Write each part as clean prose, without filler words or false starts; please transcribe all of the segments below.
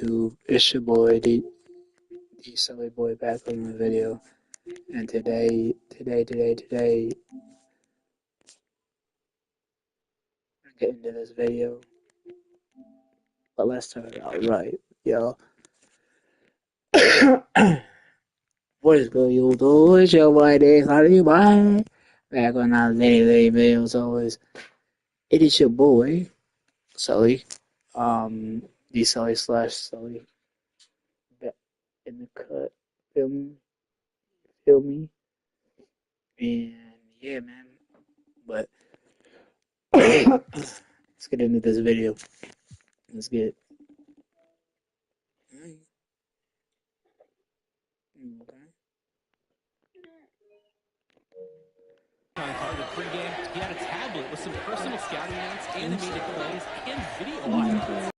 YouTube? It's your boy, the silly boy, back on the video. And today, I'm getting into this video. But let's start it out right, yo. What is good, you do? It's your boy, the silly boy. Back on our daily videos, always. It is your boy, Sully. The Sully slash Sully. Back in the cut. Feel me? And yeah, man. But let's get into this video. Let's get it. Okay. Pre-game, he had a tablet with some personal scouting notes, animated plays, and video highlights.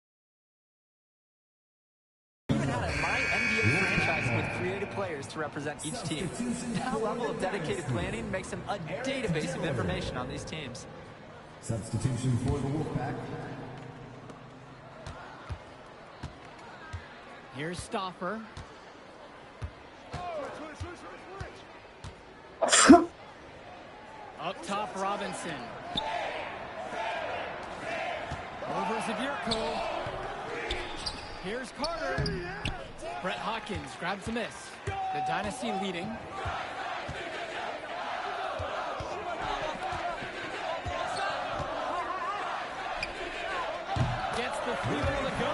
He even had a My NBA franchise with creative players to represent each team. That level of dedicated planning makes him a database of information on these teams. Substitution for the Wolfpack. Here's Stauffer. Up top, Robinson. Over Zabierko. Here's Carter. Brett Hawkins grabs a miss. The Dynasty leading. Gets the 3-ball to go.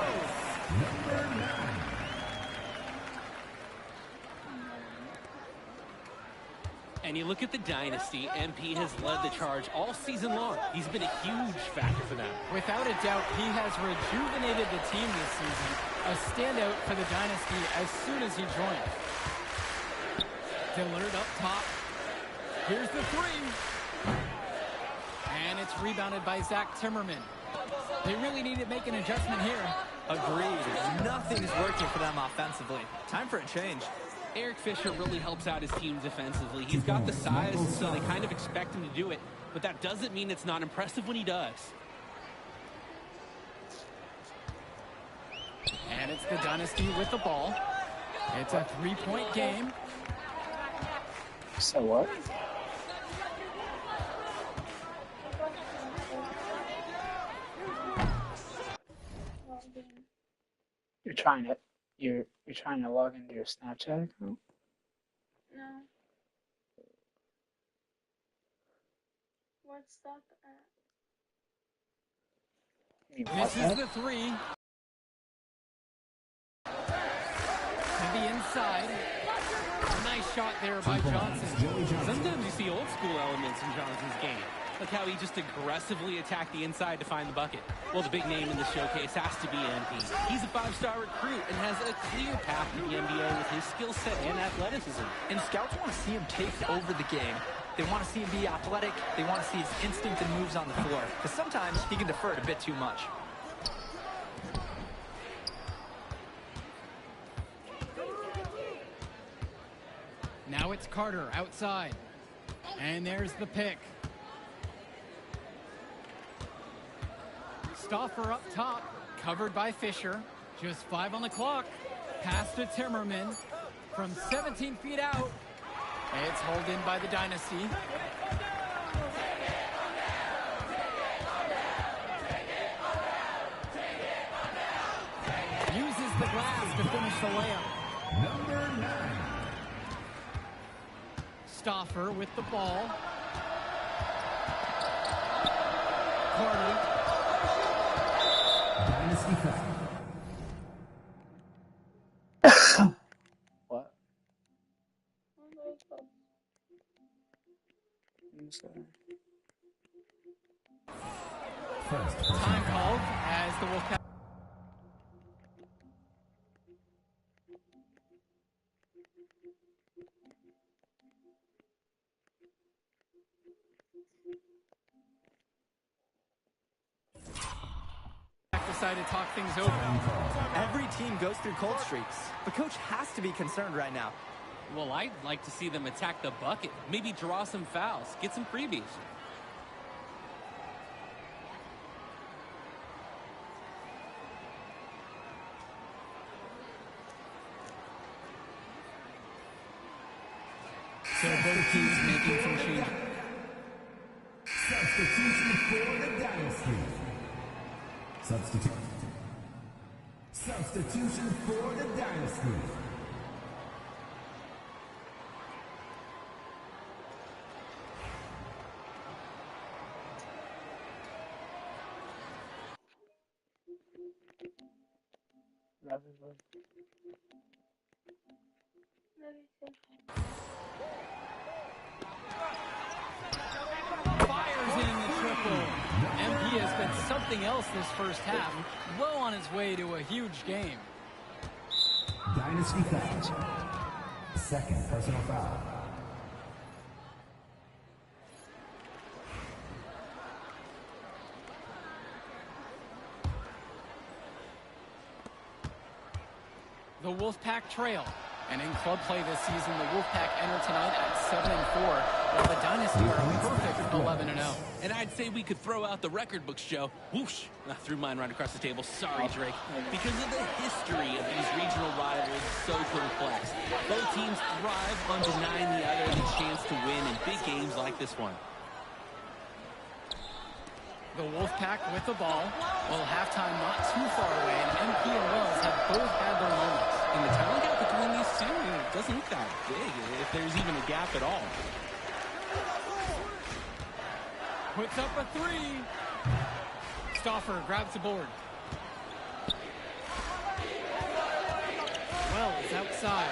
And you look at the Dynasty, MP has led the charge all season long. He's been a huge factor for them. Without a doubt, he has rejuvenated the team this season. A standout for the Dynasty as soon as he joined. Dillard up top. Here's the three. And it's rebounded by Zach Timmerman. They really need to make an adjustment here. Agreed. Nothing is working for them offensively. Time for a change. Eric Fisher really helps out his team defensively. He's got the size, so they kind of expect him to do it. But that doesn't mean it's not impressive when he does. And it's the Dynasty with the ball. It's a 3-point game. So what? You're trying to log into your Snapchat account? No. What's that at? Misses the three. To the inside. Nice shot there by Johnson. Sometimes you see old school elements in Johnson's game. Like how he just aggressively attacked the inside to find the bucket. Well, the big name in the showcase has to be MP. He's a 5-star recruit and has a clear path to the NBA with his skill set and athleticism. And scouts want to see him take over the game. They want to see him be athletic. They want to see his instinct and moves on the floor. Because sometimes he can defer it a bit too much. Now it's Carter outside. And there's the pick. Stauffer up top, covered by Fisher. Just 5 on the clock. Pass to Timmerman from 17 feet out. It's hauled in by the Dynasty. Uses the glass to finish the layup. Number 9. Stauffer with the ball. Carter. Dynasty foul. What? Time called as the Wolfpack. Decided to talk things over. Every team goes through cold streaks. The coach has to be concerned right now. Well, I'd like to see them attack the bucket. Maybe draw some fouls. Get some freebies. So both teams making some changes. Substitution for the Dynasty. Substitution for the Dynasty. Fires in the triple. MP has been something else this first half. Well on his way to a huge game. Dynasty foul. Second personal foul. The Wolfpack trail. And in club play this season, the Wolfpack enter tonight at 7-4, while the Dynasty are perfect at 11-0. And I'd say we could throw out the record books, Joe. Whoosh! I threw mine right across the table. Sorry, Drake. Because of the history of these regional rivals, so complex. Both teams thrive on denying the other the chance to win in big games like this one. The Wolfpack with the ball. Well, halftime not too far away, and MP and Wells have both had their moments. And the talent gap between these two doesn't look that big, if there's even a gap at all. Puts up a three. Stauffer grabs the board. Wells outside.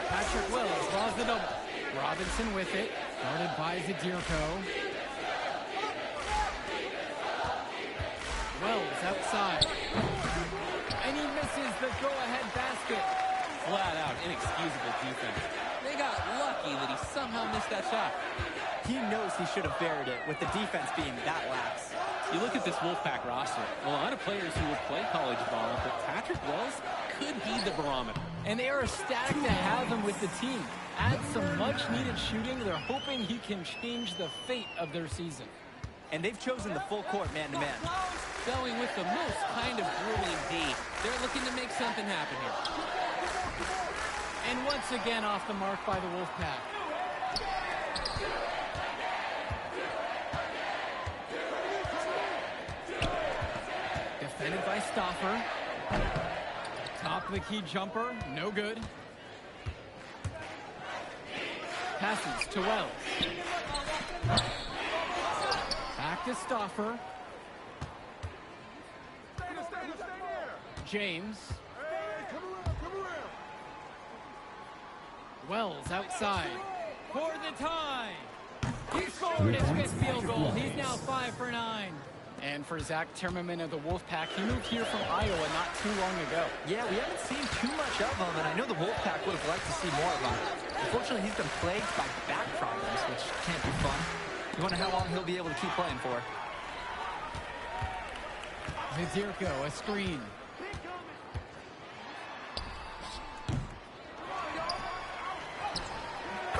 Patrick Wells draws the double. Robinson with it. Guarded by Zadirko. Wells outside. And he misses the go-ahead basket. Flat out inexcusable defense. They got lucky that he somehow missed that shot. He knows he should have buried it with the defense being that lax. You look at this Wolfpack roster, a lot of players who will play college ball, but Patrick Wells could be the barometer. And they are ecstatic to have him with the team. Add some much-needed shooting. They're hoping he can change the fate of their season. And they've chosen the full court man-to-man. Going with the most kind of grueling D. They're looking to make something happen here. And once again off the mark by the Wolfpack. Defended by Stauffer. Top of the key jumper, no good. Passes to Wells. Back to Stauffer. James. Wells outside. For the tie. He scored his fifth field goal. He's now 5 for 9. And for Zach Timmerman of the Wolfpack, he moved here from Iowa not too long ago. Yeah, we haven't seen too much of him, and I know the Wolfpack would have liked to see more of him. Unfortunately, he's been plagued by back problems, which can't be fun. You wonder how long he'll be able to keep playing for. Zadirko, a screen.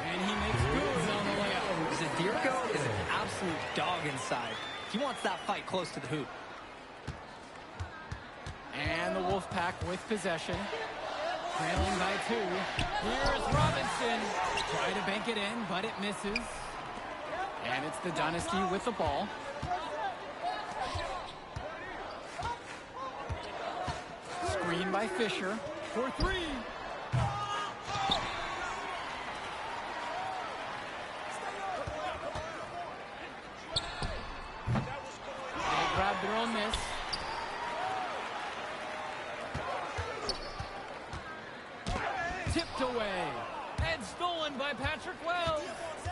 And he makes good on the layup. Zadirko is an absolute dog inside. He wants that fight close to the hoop. And the Wolfpack with possession. Trailing by 2. Here's Robinson. Try to bank it in, but it misses. And it's the Dynasty with the ball. Screen by Fisher for 3. They grab their own miss. Tipped away. And stolen by Patrick Wells.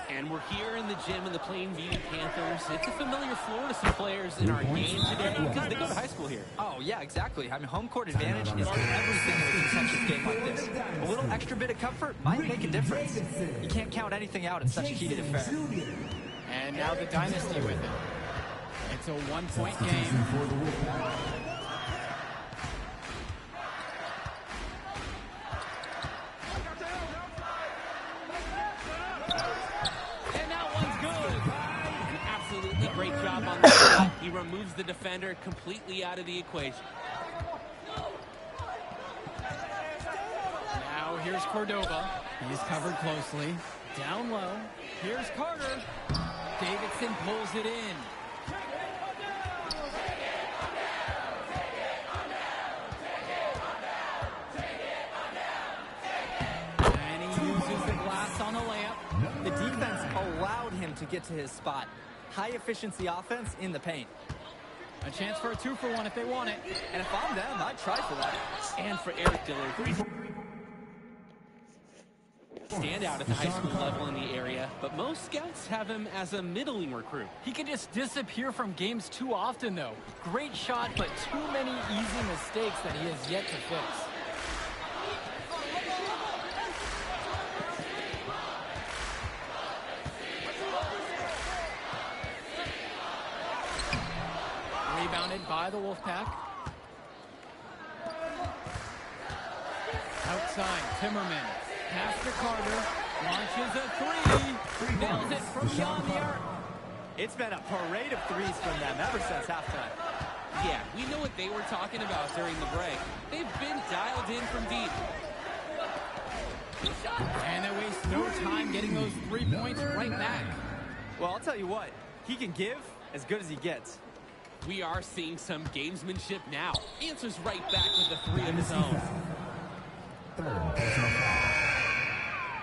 And we're here in the gym in the Plainview Panthers. It's a familiar floor to some players in our game today because they go to high school here. Oh, yeah, exactly. I mean, home court advantage is everything in a contentious game like this. A little extra bit of comfort might make a difference. You can't count anything out in such a heated affair. And now the Dynasty with it. It's a 1-point game. Great job on the shot. He removes the defender completely out of the equation. Now here's Cordova. He's covered closely. Down low. Here's Carter. Davidson pulls it in. And he uses the glass on the layup. The defense allowed him to get to his spot. High-efficiency offense in the paint. A chance for a 2-for-1 if they want it. And if I'm them, I'd try for that. And for Eric Dillard, stand out at the high school level in the area, but most scouts have him as a middling recruit. He can just disappear from games too often, though. Great shot, but too many easy mistakes that he has yet to fix. Rebounded by the Wolfpack. Outside, Timmerman. Pass to Carter. Launches a three. Nails it from beyond the arc. It's been a parade of threes from them ever since halftime. Yeah, we know what they were talking about during the break. They've been dialed in from deep. And they waste no time getting those 3 points right back. Well, I'll tell you what. He can give as good as he gets. We are seeing some gamesmanship now. Answers right back with a three of his own. Third personal foul.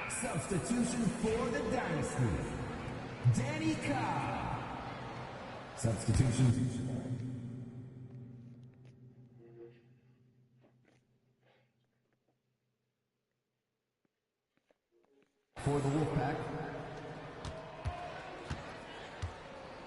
Substitution for the Dynasty. Danny Cobb. Substitution. For the Wolfpack.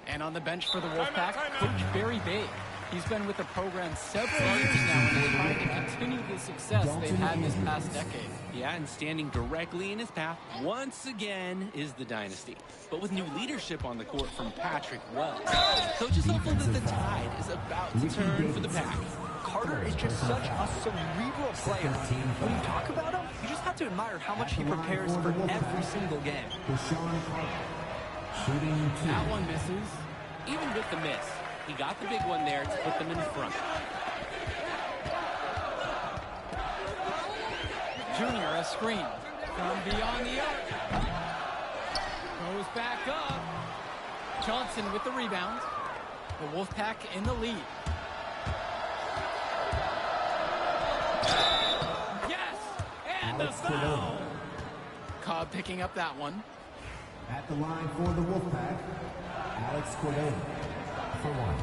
And on the bench for the Wolfpack, Coach Barry Bay. He's been with the program several years now and is trying to continue the success they've had this past decade. Yeah, and standing directly in his path once again is the Dynasty. But with new leadership on the court from Patrick Wells, Coach is hopeful that the tide is about to turn for the Pack. Carter is just such a cerebral player. When you talk about him, you just have to admire how much he prepares for every single game. Shooting two. That one misses. Even with the miss, he got the big one there to put them in front. Junior, a screen from beyond the arc. Goes back up. Johnson with the rebound. The Wolfpack in the lead. Yes! And the foul! Cobb picking up that one. At the line for the Wolfpack, Alex Cordova for one.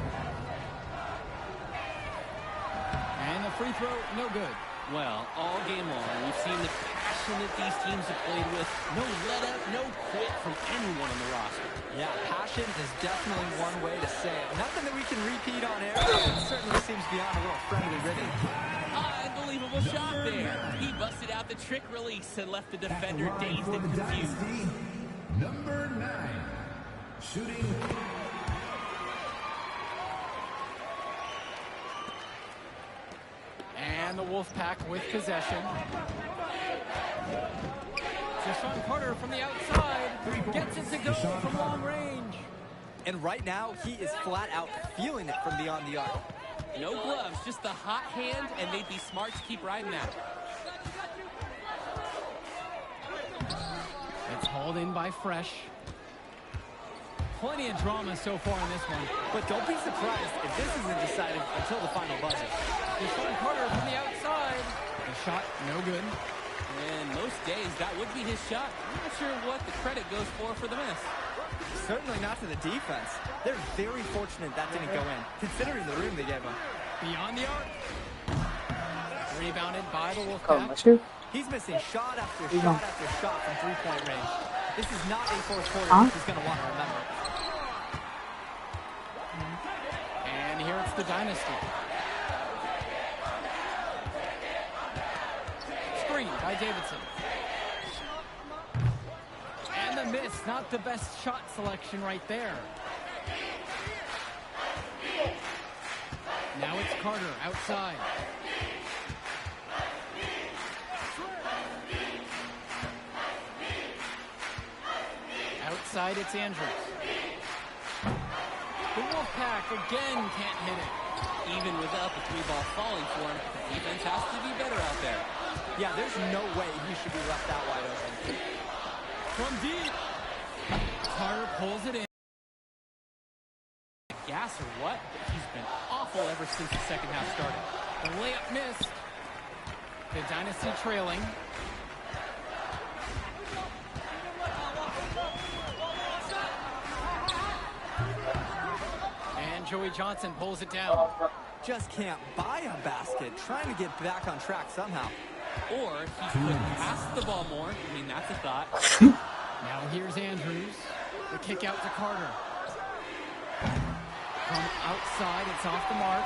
And the free throw, no good. Well, all game long, we've seen the passion that these teams have played with. No let up, no quit from anyone on the roster. Yeah, passion is definitely one way to say it. Nothing that we can repeat on air, but it certainly seems beyond a little friendly ribbon. Unbelievable shot there. He busted out the trick release and left the defender dazed and confused. Number 9, shooting. And the Wolfpack with possession. Deshaun Carter from the outside. Gets it to go from long range. And right now, he is flat out feeling it from beyond the arc. No gloves, just the hot hand, and they'd be smart to keep riding that. It's hauled in by Fresh. Plenty of drama so far in this one. But don't be surprised if this isn't decided until the final buzzer. Deshaun Carter from the outside. The shot, no good. And most days, that would be his shot. I'm not sure what the credit goes for the miss. Certainly not to the defense. They're very fortunate that didn't go in, considering the room they gave him. Beyond the arc. Rebounded by the Oh, Wolfpack. monsieur? He's missing shot after Yeah. shot after shot from three-point range. This is not a fourth quarter he's going to want to remember. And here it's the Dynasty. Screen by Davidson. And the miss, not the best shot selection right there. Now it's Carter outside. Outside, it's Andrews. The Wolfpack again can't hit it. Even without the three ball falling for him, the defense has to be better out there. Yeah, there's no way he should be left that wide open. from deep. Carter pulls it in. Gas or what? He's been awful ever since the second half started. The layup missed. The Dynasty trailing. And Joey Johnson pulls it down. Just can't buy a basket. Trying to get back on track somehow. Or he could pass the ball more. I mean, that's a thought. Now here's Andrews. The kick out to Carter. From outside, it's off the mark.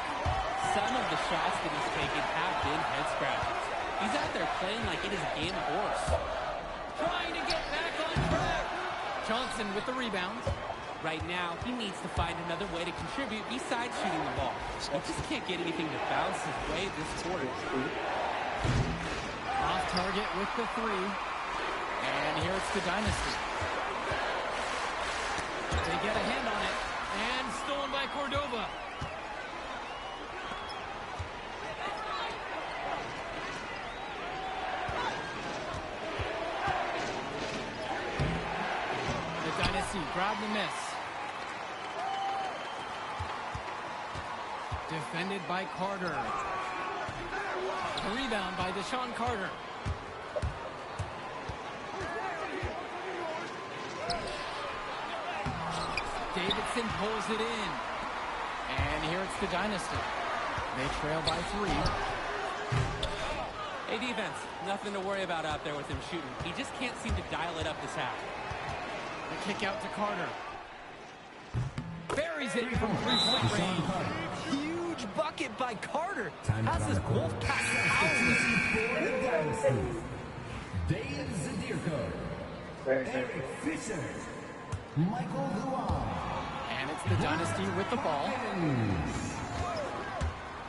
Some of the shots that he's taken have been head scratchers. He's out there playing like it is a game of horse. Trying to get back on track. Johnson with the rebound. Right now, he needs to find another way to contribute besides shooting the ball. He just can't get anything to bounce his way this quarter. Off target with the three. And here it's the Dynasty. They get a hand on it. And stolen by Cordova. The Dynasty grab the miss. Defended by Carter. A rebound by Deshaun Carter. Davidson pulls it in. And here it's the Dynasty. They trail by 3. Hey, defense, nothing to worry about out there with him shooting. He just can't seem to dial it up this half. The kick out to Carter. Buries it from 3-point range. Huge bucket by Carter. Has his Wolfpack howling. Dave Zadirko. Very Eric Fisher. Michael Luan. And it's the Dynasty with the ball.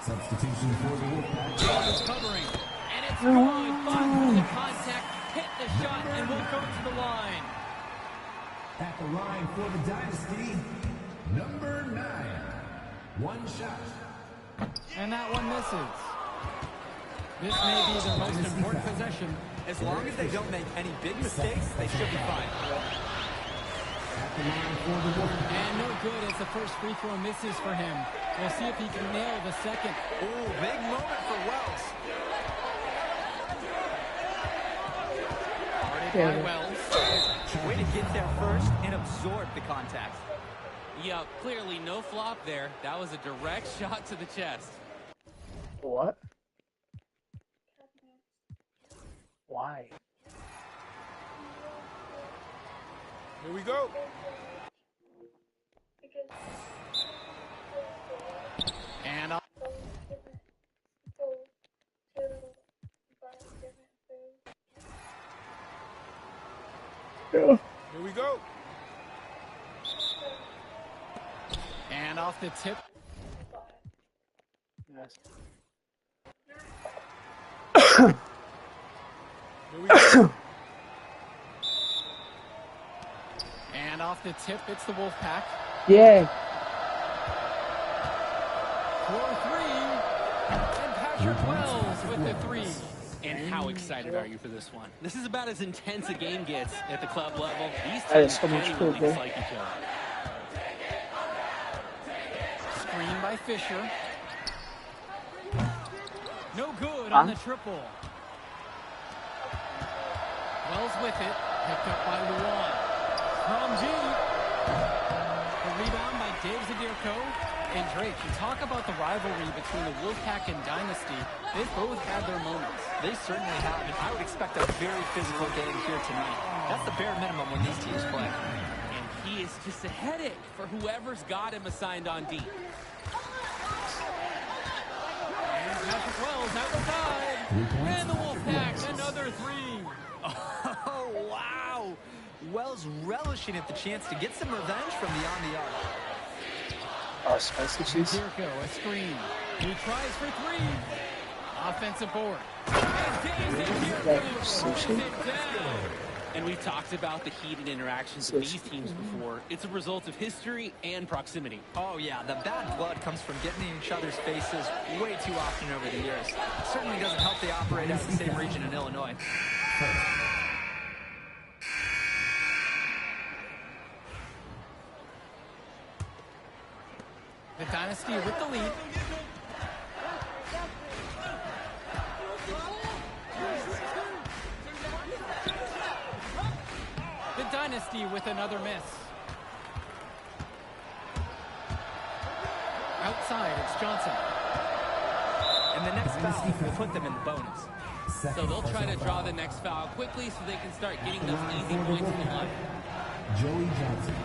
Substitution for the Wolfpack. James covering. And it's good. Fought through the contact. Hit the shot and will go to the line. At the line for the Dynasty, number 9. One shot. And that one misses. This may be the most important possession. As long as they don't make any big mistakes, they should be fine. At the line for the Wolfpack. And no good as the first free throw misses for him. We'll see if he can nail the second. Ooh, big moment for Wells. Guarded by Wells. Way to get there first and absorb the contact. Yeah, clearly no flop there. That was a direct shot to the chest. What? Why? Here we go. And Yeah. Here we go. And off the tip. Yes. Here we go. And off the tip, it's the Wolfpack. Yay. 4-3. And Patrick Wells with the 3. And how excited are you for this one? This is about as intense a game gets at the club level. These That is teams so much genuinely football. dislike each other. Screen by Fisher. No good on the triple. Wells with it. Picked up by Luan. From deep. The rebound by Dave Zadirko. And Drake, you talk about the rivalry between the Wolfpack and Dynasty. They've both had their moments. They certainly have, and I would expect a very physical game here tonight. That's the bare minimum when these teams play. And he is just a headache for whoever's got him assigned on deep. And Patrick Wells outside. And the Wolfpack, another 3. Oh, wow. Wells relishing at the chance to get some revenge from beyond the arc. Oh, spicy cheese. Zadirko, a screen. He tries for 3. Offensive board. And Dave Zadirko throws it down. And we've talked about the heated interactions of these teams before. It's a result of history and proximity. Oh, yeah, the bad blood comes from getting in each other's faces way too often over the years. It certainly doesn't help they operate out of the same region in Illinois. The Dynasty with the lead. The Dynasty with another miss. Outside, it's Johnson. And the next foul will put them in the bonus. So they'll try to draw the next foul quickly so they can start getting those easy points in the line. Joey Johnson.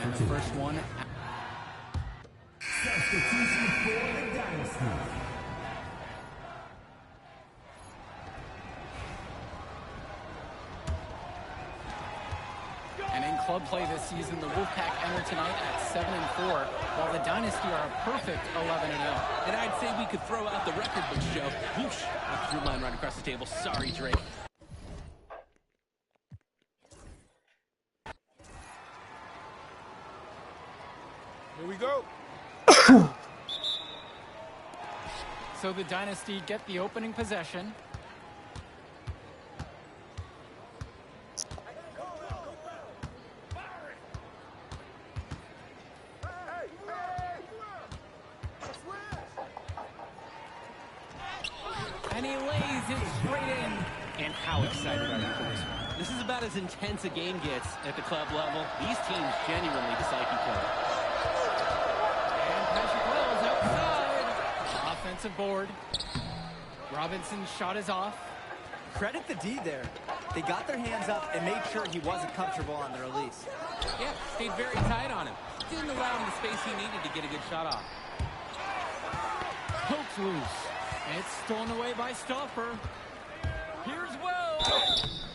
And the first one. Substitution for the Dynasty. And in club play this season, the Wolfpack enter tonight at 7-4, while the Dynasty are a perfect 11-0. And I'd say we could throw out the record books, Joe. Whoosh! I threw mine right across the table. Sorry, Drake. Here we go. So the Dynasty get the opening possession. And he lays it straight in. And how excited are you for this one? This is about as intense a game gets at the club level. These teams genuinely dislike each other. And Patrick Wells outside. Offensive board. Robinson's shot is off. Credit the D there. They got their hands up and made sure he wasn't comfortable on the release. Yeah, stayed very tight on him. Didn't allow him the space he needed to get a good shot off. Pokes loose. It's stolen away by Stoffer. Here's Wells.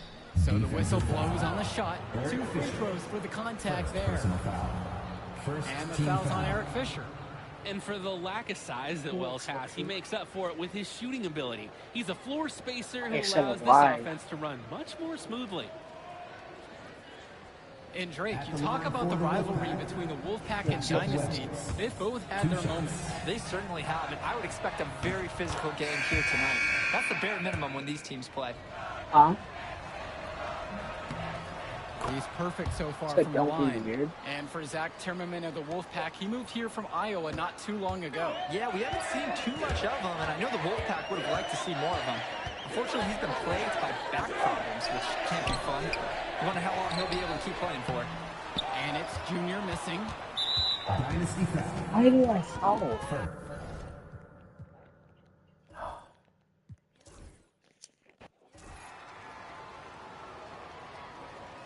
So the whistle blows on the shot. 2 free throws for the contact there. And the foul's on Eric Fisher. And for the lack of size that Wells has, he makes up for it with his shooting ability. He's a floor spacer who allows this offense to run much more smoothly. And Drake, you talk about the rivalry between the Wolfpack and Dynasty. They've both had their moments. They certainly have, and I would expect a very physical game here tonight. That's the bare minimum when these teams play. He's perfect so far from the line. And for Zach Timmerman of the Wolfpack, he moved here from Iowa not too long ago. Yeah, we haven't seen too much of him, and I know the Wolfpack would have liked to see more of him. Unfortunately, he's been plagued by back problems, which can't be fun. I wonder how long he'll be able to keep playing for. And it's Junior missing. Dynasty foul. Why do I foul?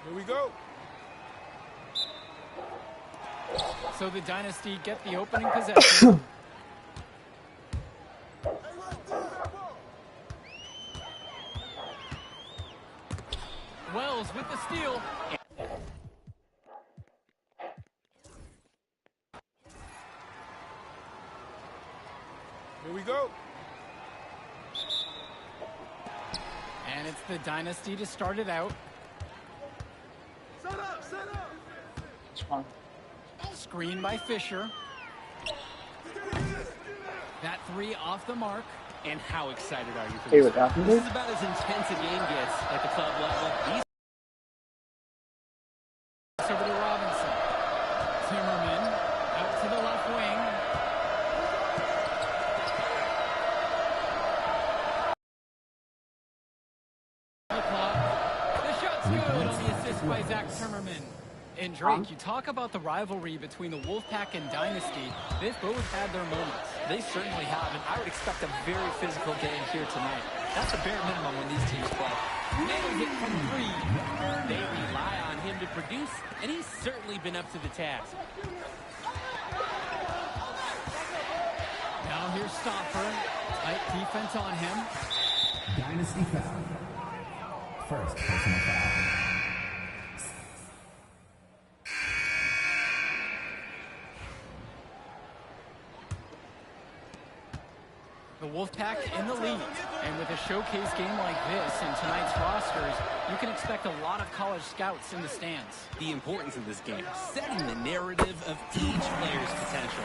Here we go. So the Dynasty get the opening possession. Wells with the steal. Here we go. And it's the Dynasty to start it out. Screen by Fisher. That 3 off the mark. And how excited are you for Hey, this? what happened? This is about as intense a game gets at the club level. These Over to Robinson. Timmerman out to the left wing. The clock. The shot's good on the assist by Zach Timmerman. And Drake, you talk about the rivalry between the Wolfpack and Dynasty. They've both had their moments. They certainly have, and I would expect a very physical game here tonight. That's the bare minimum when these teams play. nails it from 3. They rely on him to produce, and he's certainly been up to the task. Now here's Stoffer. Tight defense on him. Dynasty foul. First personal foul. The Wolfpack in the lead. And with a showcase game like this in tonight's rosters, you can expect a lot of college scouts in the stands. The importance of this game, setting the narrative of each player's potential.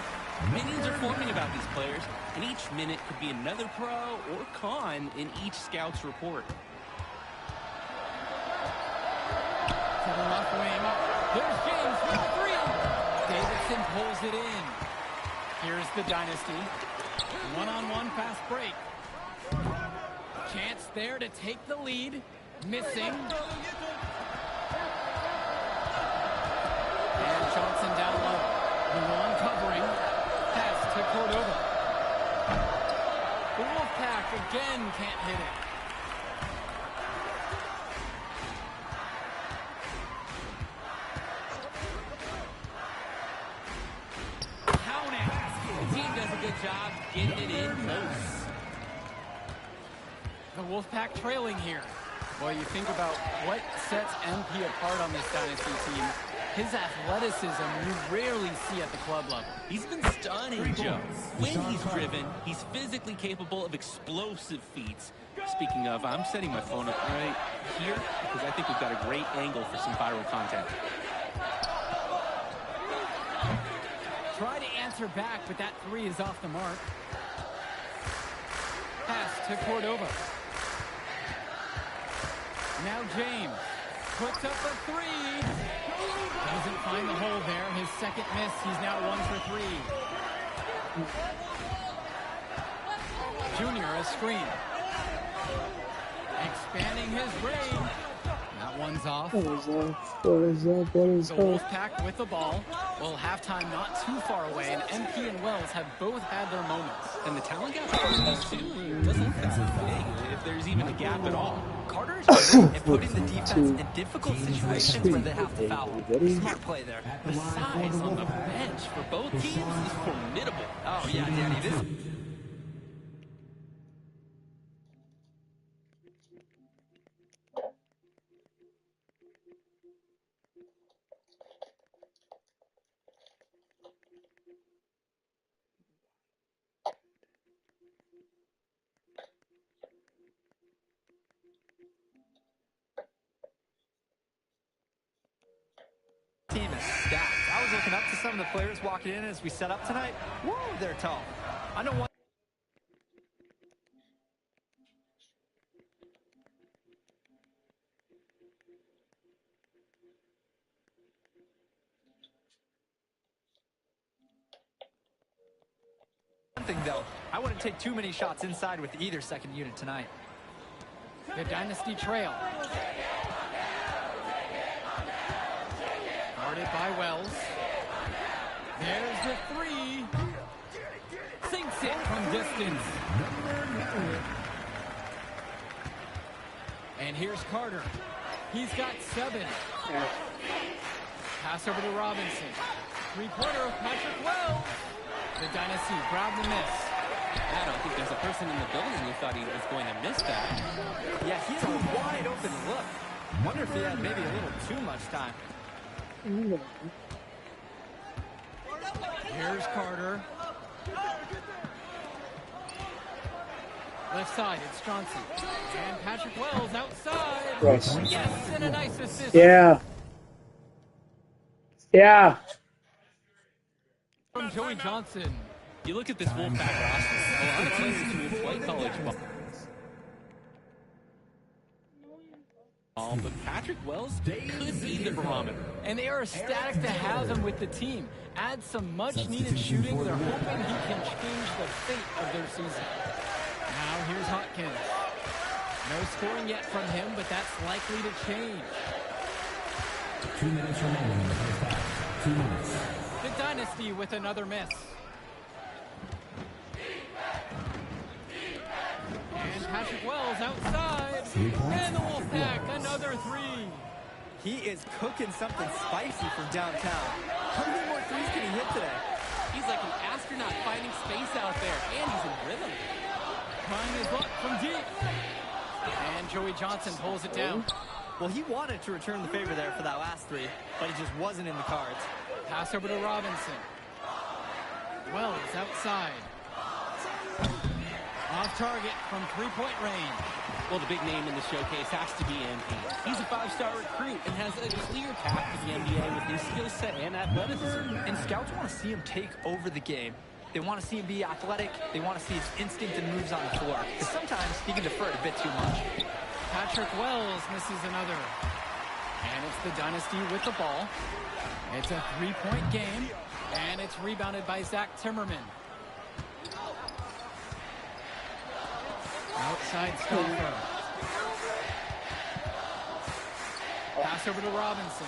Opinions are forming about these players, and each minute could be another pro or con in each scout's report. To the left wing. There's James with 3. Davidson pulls it in. Here's the Dynasty. One-on-one fast break. Chance there to take the lead. Missing. And Johnson down low. The one covering. Pass to Cordova. The Wolfpack again can't hit it. Count it. The team does a good job getting it in close. The Wolfpack trailing here. Well, you think about what sets MP apart on this Dynasty team. His athleticism you rarely see at the club level. He's been stunning, Joe. When he's driven, he's physically capable of explosive feats. Speaking of, I'm setting my phone up right here because I think we've got a great angle for some viral content. Try to answer back, but that three is off the mark. Pass to Cordova. Now James puts up a three. Doesn't find the hole there. His second miss. He's now 1 for 3. Junior, a screen. Expanding his range. That one's off. What is up? What is up? What is The up? Wolfpack with the ball. Well, halftime not too far away, and MP and Wells have both had their moments. And the talent gap between these two doesn't look that big, if there's even a gap at all. Carter is great at putting the defense in difficult situations where they have to foul. Smart play there. The size on the bench for both teams is formidable. Oh, yeah, Danny, this... team is stacked. I was looking up to some of the players walking in as we set up tonight. Woo, they're tall. I know one thing, though. I wouldn't take too many shots inside with either second unit tonight. The Dynasty trail. Guarded by Wells. There's the three. Sinks it from distance. And here's Carter. He's got 7. Pass over to Robinson. Three-pointer of Patrick Wells. The Dynasty grab the miss. I don't think there's a person in the building who thought he was going to miss that. Yeah, he had a wide open look. Wonder if he had maybe a little too much time. Here's Carter. Left side, it's Johnson. And Patrick Wells outside. Yes. Yes, and a nice assist. Yeah. Yeah. From Joey Johnson. You look at this Wolfpack roster, a lot of teams who play college ball. But Patrick Wells could be the barometer. And they are ecstatic to have him with the team. Add some much-needed shooting. They're hoping he can change the fate of their season. Now here's Hopkins. No scoring yet from him, but that's likely to change. 2 minutes remaining in the first half. 2 minutes. The Dynasty with another miss. And Patrick Wells outside. And the Wolfpack, another three. He is cooking something spicy from downtown. How many more threes can he hit today? He's like an astronaut finding space out there, and he's in rhythm. Trying his luck from deep. And Joey Johnson pulls it down. Well, he wanted to return the favor there for that last three, but it just wasn't in the cards. Pass over to Robinson. Wells outside. Off target from three-point range. Well, the big name in the showcase has to be MP. He's a 5-star recruit and has a clear path to the NBA with his skill set and athleticism. And scouts want to see him take over the game. They want to see him be athletic. They want to see his instinct and moves on the floor. Because sometimes he can defer it a bit too much. Patrick Wells misses another. And it's the Dynasty with the ball. It's a three-point game. And it's rebounded by Zach Timmerman. Outside stopper. Pass over to Robinson.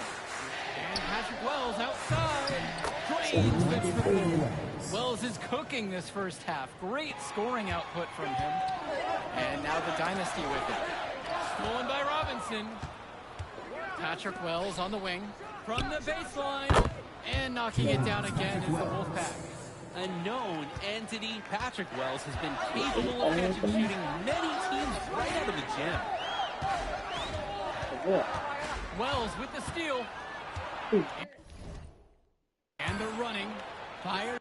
And Patrick Wells outside. Drains the triple. Wells is cooking this first half. Great scoring output from him. And now the Dynasty with it. Stolen by Robinson. Patrick Wells on the wing. From the baseline. And knocking it down again is the Wolfpack. A known entity, Patrick Wells has been capable of catch and shooting many teams right out of the gym. Wells with the steal. And the running. Fire.